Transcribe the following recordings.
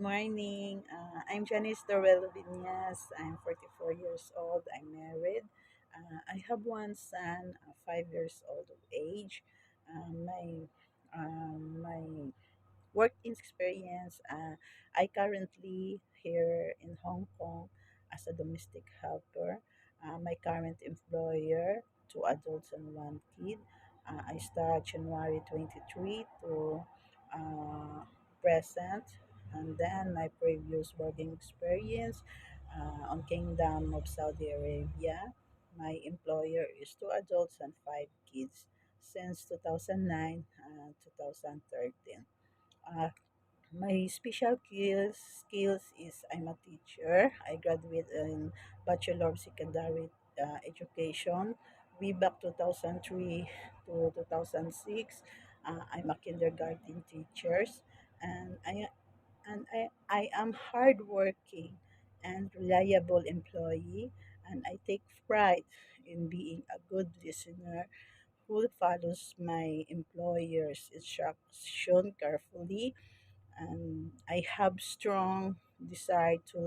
morning. I'm Janice Dorelo Vinyas. I'm 44 years old. I'm married. I have one son, 5 years old of age. My work experience. I currently here in Hong Kong as a domestic helper. My current employer, two adults and one kid. I start January 23 to uh, present, and then my previous working experience on Kingdom of Saudi Arabia. My employer is two adults and five kids since 2009 and 2013. Uh, my special skills is I'm a teacher. I graduated in Bachelor of Secondary Education way back 2003 to 2006. I'm a kindergarten teacher, and I am hardworking and reliable employee, and I take pride in being a good listener who follows my employer's instruction carefully, and I have strong desire to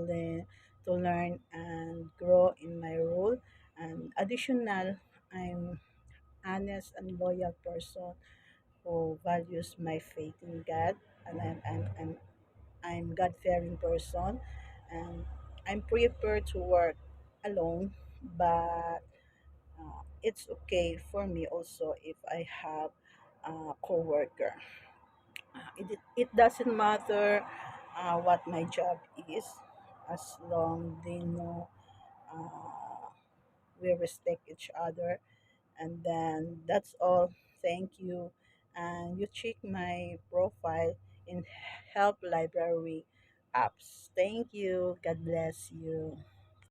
learn and grow in my role. And additional, I'm honest and loyal person who values my faith in God, and I'm God fearing person, and I'm prepared to work alone, but it's okay for me also if I have a coworker. It doesn't matter what my job is, as long they know uh, we respect each other, and then that's all. Thank you, and you check my profile in help library apps. Thank you. God bless you.